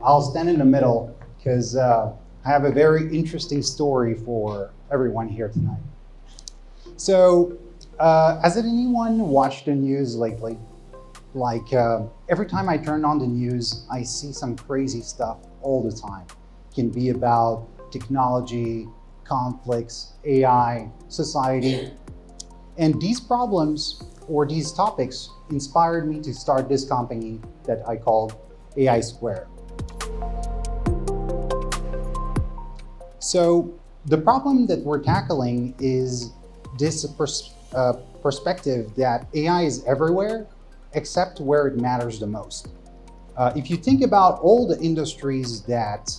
I'll stand in the middle because I have a very interesting story for everyone here tonight. So, has anyone watched the news lately? Like every time I turn on the news, I see some crazy stuff all the time. It can be about technology, conflicts, AI, society. And these problems or these topics inspired me to start this company that I called AI Square. So the problem that we're tackling is this perspective that AI is everywhere except where it matters the most. If you think about all the industries that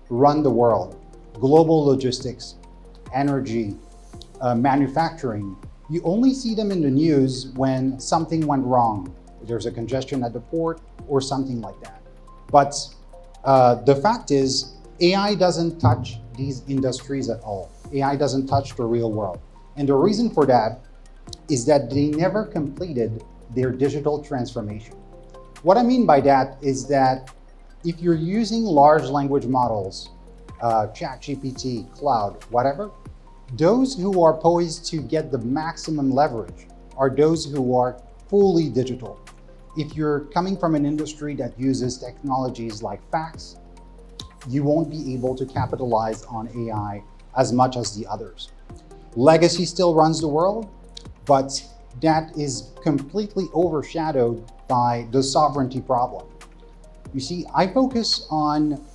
run the world, global logistics, energy, manufacturing, you only see them in the news when something went wrong. There's a congestion at the port or something like that. But the fact is, AI doesn't touch these industries at all. AI doesn't touch the real world. And the reason for that is that they never completed their digital transformation. What I mean by that is that if you're using large language models, ChatGPT, cloud, whatever, those who are poised to get the maximum leverage are those who are fully digital. If you're coming from an industry that uses technologies like fax, you won't be able to capitalize on AI as much as the others. Legacy still runs the world, but that is completely overshadowed by the sovereignty problem. You see, I focus on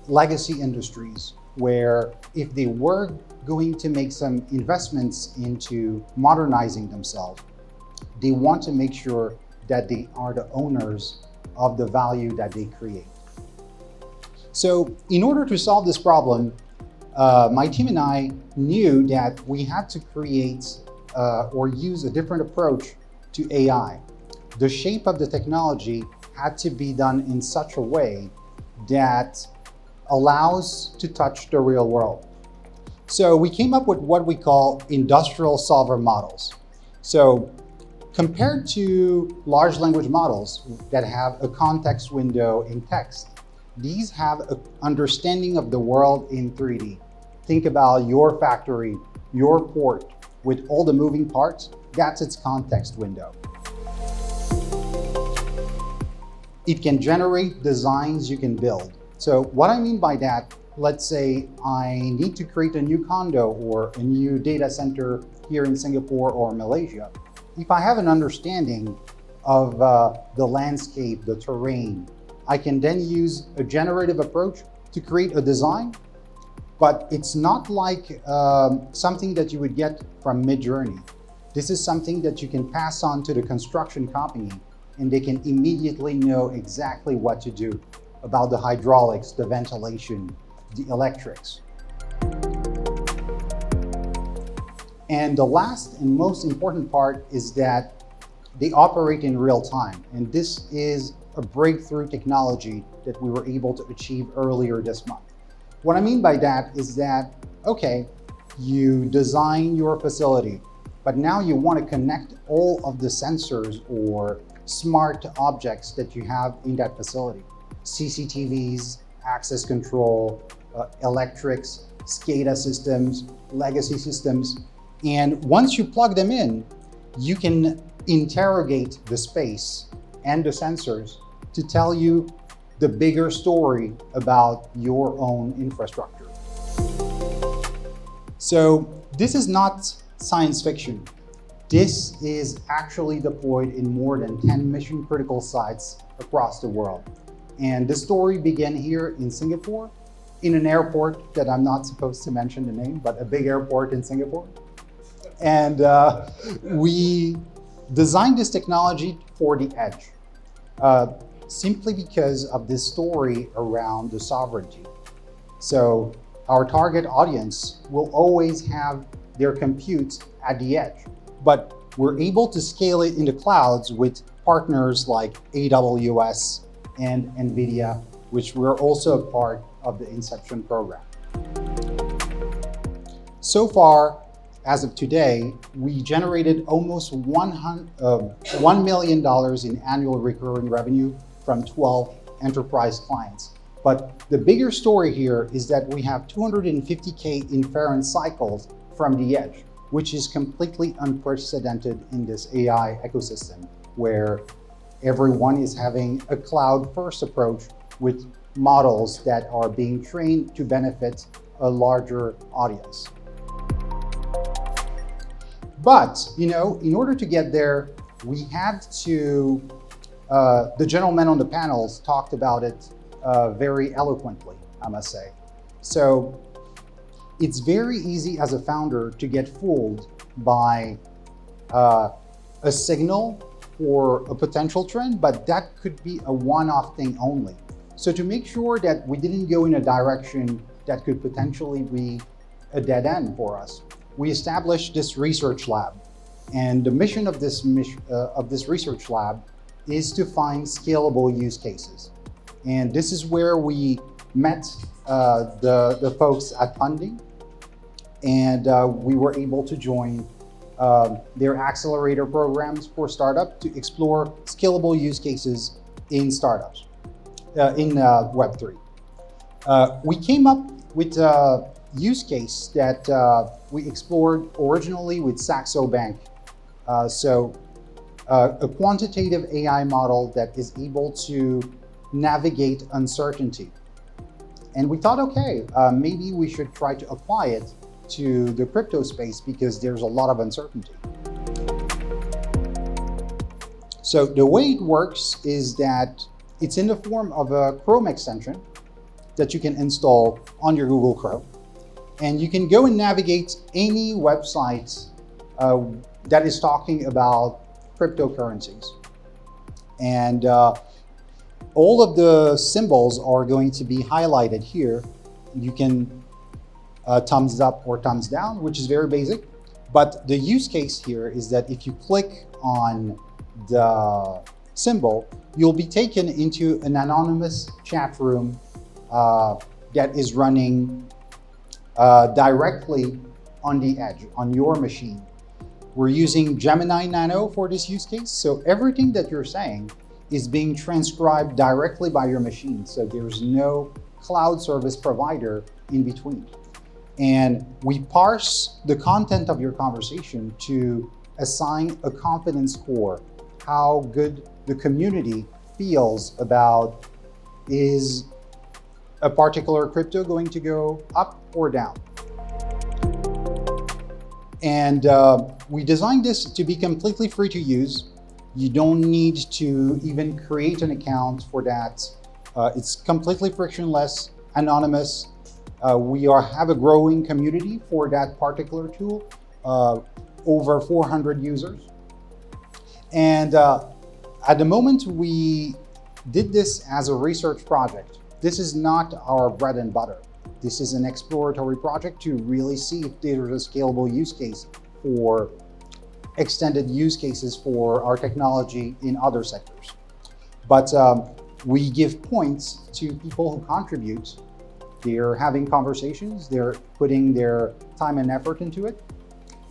legacy industries where if they were going to make some investments into modernizing themselves, they want to make sure that they are the owners of the value that they create. So in order to solve this problem, my team and I knew that we had to create or use a different approach to AI. The shape of the technology had to be done in such a way that allows to touch the real world. So we came up with what we call industrial solver models. So compared to large language models that have a context window in text, these have an understanding of the world in 3D. Think about your factory, your port, with all the moving parts, that's its context window. It can generate designs you can build. So what I mean by that, let's say I need to create a new condo or a new data center here in Singapore or Malaysia. If I have an understanding of the landscape, the terrain, I can then use a generative approach to create a design, but it's not like something that you would get from Midjourney. This is something that you can pass on to the construction company and they can immediately know exactly what to do about the hydraulics, the ventilation, the electrics. And the last and most important part is that they operate in real time. And this is a breakthrough technology that we were able to achieve earlier this month. What I mean by that is that, okay, you design your facility, but now you want to connect all of the sensors or smart objects that you have in that facility. CCTVs, access control, electrics, SCADA systems, legacy systems. And once you plug them in, you can interrogate the space and the sensors to tell you the bigger story about your own infrastructure. So this is not science fiction. This is actually deployed in more than 10 mission critical sites across the world. And the story began here in Singapore, in an airport that I'm not supposed to mention the name, but a big airport in Singapore. And we designed this technology for the edge, simply because of this story around the sovereignty. So our target audience will always have their compute at the edge, but we're able to scale it in the clouds with partners like AWS and NVIDIA, which we're also a part of the Inception program. So far, as of today, we generated almost $1 million in annual recurring revenue from 12 enterprise clients. But the bigger story here is that we have 250K inference cycles from the edge, which is completely unprecedented in this AI ecosystem, where everyone is having a cloud-first approach with models that are being trained to benefit a larger audience. But, in order to get there, we had to, the gentleman on the panels talked about it very eloquently, I must say. So it's very easy as a founder to get fooled by a signal for a potential trend, but that could be a one-off thing only. So to make sure that we didn't go in a direction that could potentially be a dead end for us, we established this research lab. And the mission of this research lab is to find scalable use cases. And this is where we met the folks at Pundi, and we were able to join their accelerator programs for startup to explore scalable use cases in startups, in Web3. We came up with a use case that we explored originally with Saxo Bank. A quantitative AI model that is able to navigate uncertainty. And we thought, okay, maybe we should try to apply it to the crypto space because there's a lot of uncertainty. So the way it works is that it's in the form of a Chrome extension that you can install on your Google Chrome. And you can go and navigate any website that is talking about cryptocurrencies. And all of the symbols are going to be highlighted here. You can thumbs up or thumbs down, which is very basic. But the use case here is that if you click on the symbol, you'll be taken into an anonymous chat room that is running directly on the edge, on your machine. We're using Gemini Nano for this use case. So everything that you're saying is being transcribed directly by your machine. So there's no cloud service provider in between. And we parse the content of your conversation to assign a confidence score, how good the community feels about, is a particular crypto going to go up or down? And we designed this to be completely free to use. You don't need to even create an account for that. It's completely frictionless, anonymous. We have a growing community for that particular tool, over 400 users. And at the moment, we did this as a research project. This is not our bread and butter. This is an exploratory project to really see if there's a scalable use case for extended use cases for our technology in other sectors. But we give points to people who contribute. They're having conversations, they're putting their time and effort into it.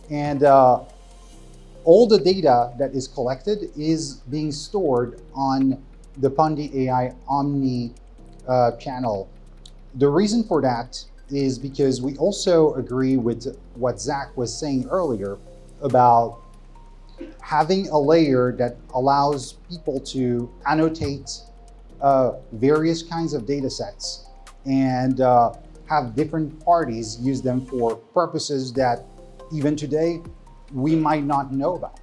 And all the data that is collected is being stored on the Pundi AI Omni channel. The reason for that is because we also agree with what Zach was saying earlier about having a layer that allows people to annotate various kinds of data sets and have different parties use them for purposes that even today we might not know about.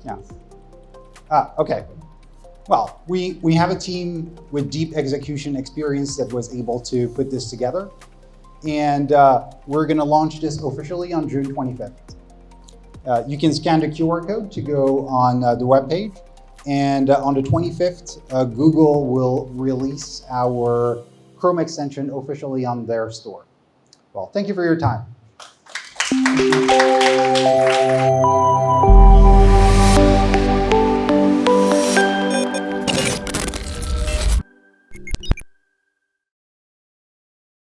Yeah. Okay. Well, we have a team with deep execution experience that was able to put this together. And we're going to launch this officially on June 25th. You can scan the QR code to go on the webpage. And on the 25th, Google will release our Chrome extension officially on their store. Well, thank you for your time.